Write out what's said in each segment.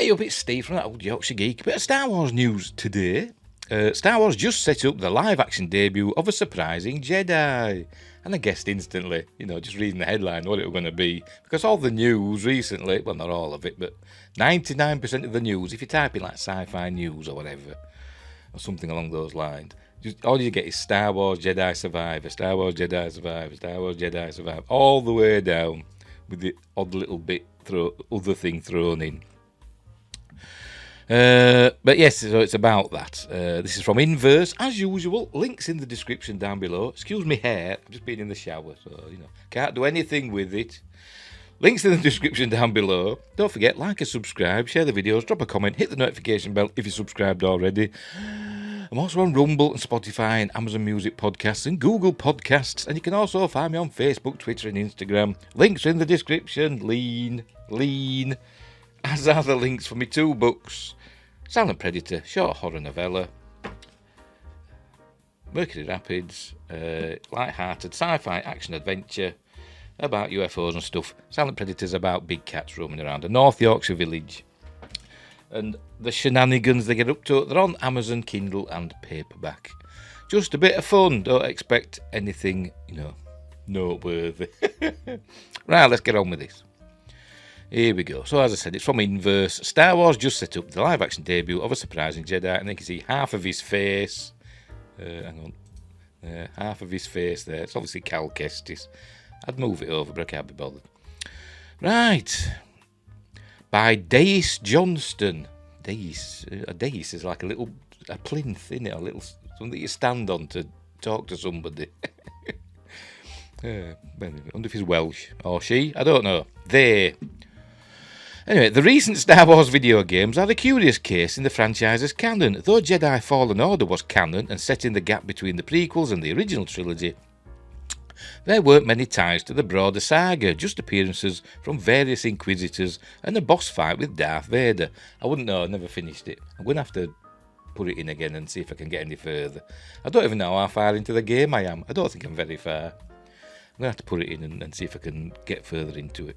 Hey up, it's Steve from that old Yorkshire Geek. Bit of Star Wars news today. Star Wars just set up the live-action debut of a surprising Jedi. And I guessed instantly, just reading the headline, what it was going to be. Because all the news recently, well, not all of it, but 99% of the news, if you type in like sci-fi news or whatever, or something along those lines, all you get is Star Wars Jedi Survivor, Star Wars Jedi Survivor, Star Wars Jedi Survivor, all the way down with the odd little bit other thing thrown in. But yes, so it's about that. This is from Inverse, as usual. Links in the description down below. Excuse me hair, I've just been in the shower, so can't do anything with it. Links in the description down below. Don't forget, like and subscribe, share the videos, drop a comment, hit the notification bell if you're subscribed already. I'm also on Rumble and Spotify and Amazon Music Podcasts and Google Podcasts, and you can also find me on Facebook, Twitter and Instagram. Links in the description. Lean. As are the links for my 2 books. Silent Predator, short horror novella. Mercury Rapids, light-hearted sci-fi action adventure about UFOs and stuff. Silent Predator's about big cats roaming around a North Yorkshire village. And the shenanigans they get up to, they're on Amazon, Kindle and paperback. Just a bit of fun, don't expect anything, noteworthy. Right, let's get on with this. Here we go. So as I said, it's from Inverse. Star Wars just set up the live-action debut of a surprising Jedi, and you can see half of his face. Hang on. Half of his face there. It's obviously Cal Kestis. I'd move it over, but I can't be bothered. Right. By Deis Johnston. A Deis is like a plinth, isn't it? A little something that you stand on to talk to somebody. I wonder if he's Welsh or she. I don't know. Anyway, the recent Star Wars video games are a curious case in the franchise's canon. Though Jedi Fallen Order was canon and set in the gap between the prequels and the original trilogy, there weren't many ties to the broader saga, just appearances from various Inquisitors and a boss fight with Darth Vader. I wouldn't know, I never finished it. I'm going to have to put it in again and see if I can get any further. I don't even know how far into the game I am. I don't think I'm very far. I'm going to have to put it in and see if I can get further into it.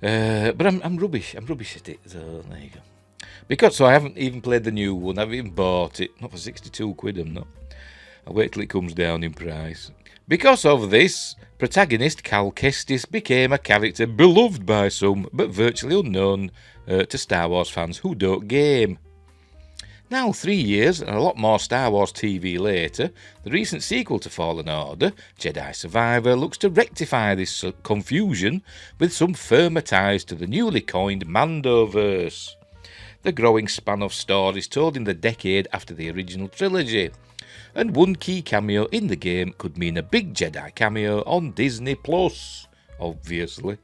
But I'm rubbish. I'm rubbish at it. So there you go. So I haven't even played the new one. I haven't even bought it. Not for 62 quid, I'm not. I'll wait till it comes down in price. Because of this, protagonist Cal Kestis became a character beloved by some, but virtually unknown to Star Wars fans who don't game. Now, 3 years and a lot more Star Wars TV later, the recent sequel to Fallen Order, Jedi Survivor, looks to rectify this confusion with some firmer ties to the newly coined Mandoverse, the growing span of stories told in the decade after the original trilogy. And one key cameo in the game could mean a big Jedi cameo on Disney+, obviously.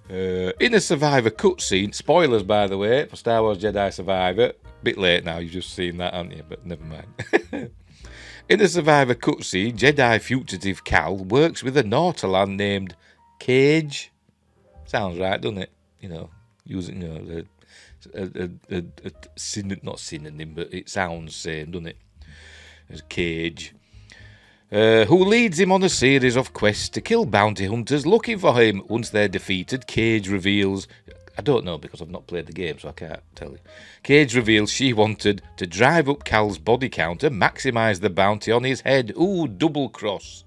In a Survivor cutscene, spoilers by the way, for Star Wars Jedi Survivor, bit late now, you've just seen that, haven't you, but never mind. In a Survivor cutscene, Jedi fugitive Cal works with a Nautolan named Cage. Sounds right, doesn't it? Using, not synonym, but it sounds same, doesn't it? As Cage. Who leads him on a series of quests to kill bounty hunters looking for him. Once they're defeated, Cage reveals... I don't know because I've not played the game, so I can't tell you. Cage reveals she wanted to drive up Cal's body count and maximise the bounty on his head. Ooh, double cross.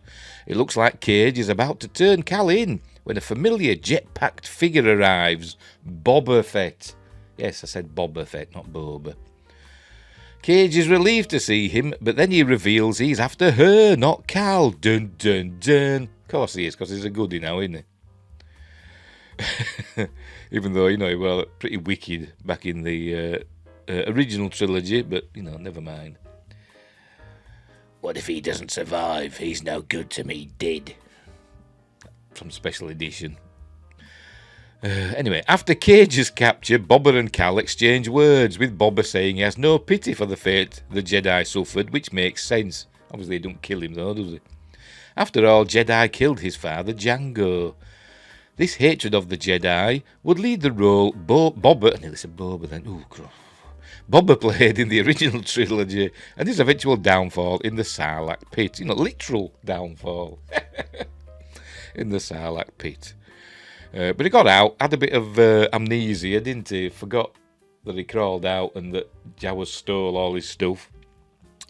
It looks like Cage is about to turn Cal in when a familiar jet-packed figure arrives. Boba Fett. Yes, I said Boba Fett, not Boba. Cage is relieved to see him, but then he reveals he's after her, not Cal. Dun dun dun. Of course he is, because he's a goodie now, isn't he? Even though, he was pretty wicked back in the original trilogy, but, never mind. What if he doesn't survive? He's no good to me, dead. From Special Edition. Anyway, after Cage's capture, Boba and Cal exchange words, with Boba saying he has no pity for the fate the Jedi suffered, which makes sense. Obviously, he don't kill him though, does he? After all, Jedi killed his father, Jango. This hatred of the Jedi would lead the role Boba... I nearly said Boba then. Ooh, God. Boba played in the original trilogy, and his eventual downfall in the Sarlacc pit. Literal downfall. In the Sarlacc pit. But he got out, had a bit of amnesia, didn't he? Forgot that he crawled out and that Jawas stole all his stuff.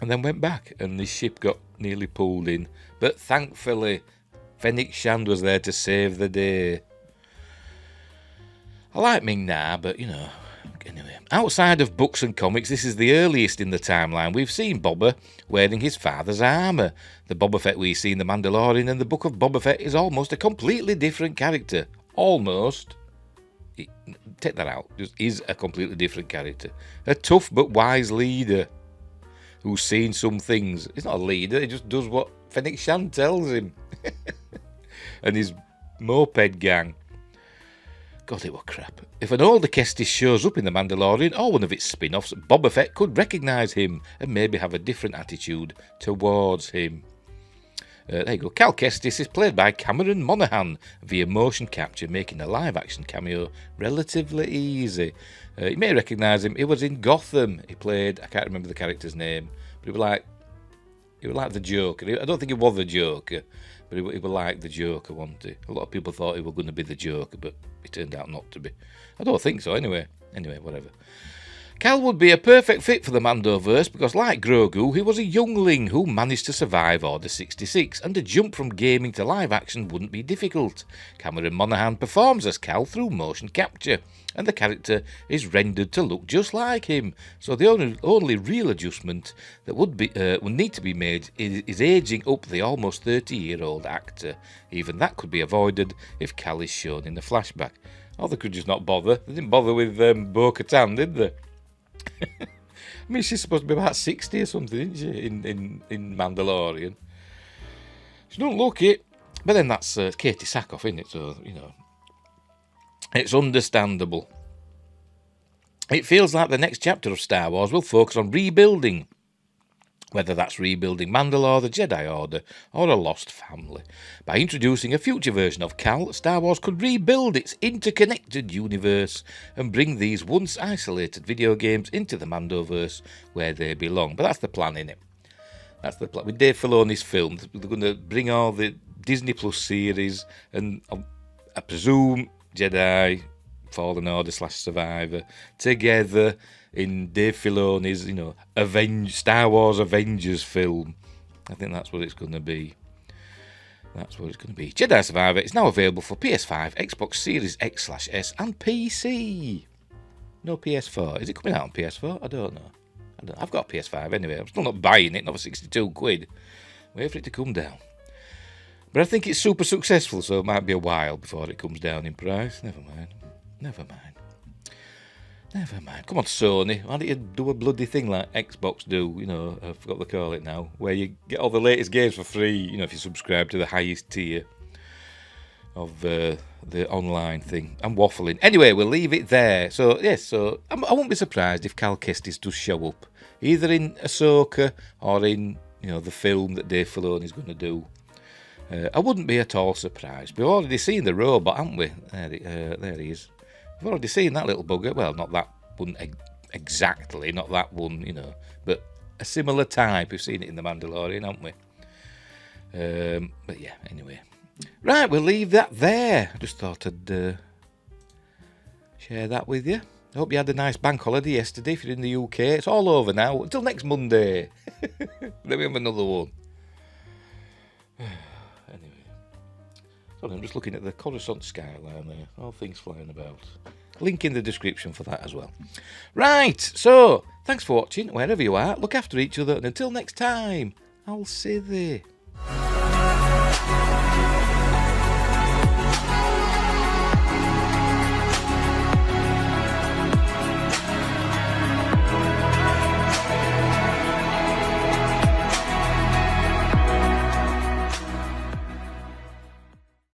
And then went back, and his ship got nearly pulled in. But thankfully, Fennec Shand was there to save the day. I like Ming Na, but, anyway. Outside of books and comics, this is the earliest in the timeline we've seen Boba wearing his father's armour. The Boba Fett we see in The Mandalorian and the Book of Boba Fett is almost a completely different character. Almost. Take that out. Just is a completely different character. A tough but wise leader who's seen some things. He's not a leader, he just does what Fennec Shand tells him. And his moped gang. God, it was crap. If an older Kestis shows up in The Mandalorian or one of its spin-offs, Boba Fett could recognise him and maybe have a different attitude towards him. There you go. Cal Kestis is played by Cameron Monaghan via motion capture, making a live-action cameo relatively easy. You may recognise him. He was in Gotham. He played, I can't remember the character's name, but he was like the Joker. I don't think he was the Joker, but he was like the Joker, wasn't he? A lot of people thought he was going to be the Joker, but he turned out not to be. I don't think so, anyway. Anyway, whatever. Cal would be a perfect fit for the Mandoverse because, like Grogu, he was a youngling who managed to survive Order 66, and a jump from gaming to live action wouldn't be difficult. Cameron Monaghan performs as Cal through motion capture, and the character is rendered to look just like him, so the only real adjustment that would need to be made is aging up the almost 30-year-old actor. Even that could be avoided if Cal is shown in the flashback. Or they could just not bother. They didn't bother with Bo-Katan, did they? I mean, she's supposed to be about 60 or something, isn't she, in Mandalorian? She don't look it. But then that's Katie Sackhoff, isn't it? So, it's understandable. It feels like the next chapter of Star Wars will focus on rebuilding. Whether that's rebuilding Mandalore, the Jedi Order, or a lost family. By introducing a future version of Cal, Star Wars could rebuild its interconnected universe and bring these once isolated video games into the Mandoverse where they belong. But that's the plan, innit? That's the plan. With Dave Filoni's films, they're going to bring all the Disney Plus series and, I presume, Jedi, Fallen Order / Survivor together in Dave Filoni's, Star Wars Avengers film. I think that's what it's going to be. That's what it's going to be. Jedi Survivor is now available for PS5, Xbox Series X/S, and PC. No PS4. Is it coming out on PS4? I don't know. I've got a PS5 anyway. I'm still not buying it, not for 62 quid. Wait for it to come down. But I think it's super successful, so it might be a while before it comes down in price. Never mind. Come on, Sony. Why don't you do a bloody thing like Xbox do? I forgot what they call it now. Where you get all the latest games for free, if you subscribe to the highest tier of the online thing. I'm waffling. Anyway, we'll leave it there. So, yes, I won't be surprised if Cal Kestis does show up. Either in Ahsoka or in, the film that Dave Filoni is going to do. I wouldn't be at all surprised. We've already seen the robot, haven't we? There he is. We've already seen that little bugger. Well, not that one exactly, not that one, but a similar type. We've seen it in The Mandalorian, haven't we? But yeah, anyway. Right, we'll leave that there. I just thought I'd share that with you. I hope you had a nice bank holiday yesterday if you're in the UK. It's all over now. Until next Monday. Then we have another one. Sorry, I'm just looking at the Coruscant skyline there. All things flying about. Link in the description for that as well. Right, so, thanks for watching, wherever you are. Look after each other, and until next time, I'll see thee.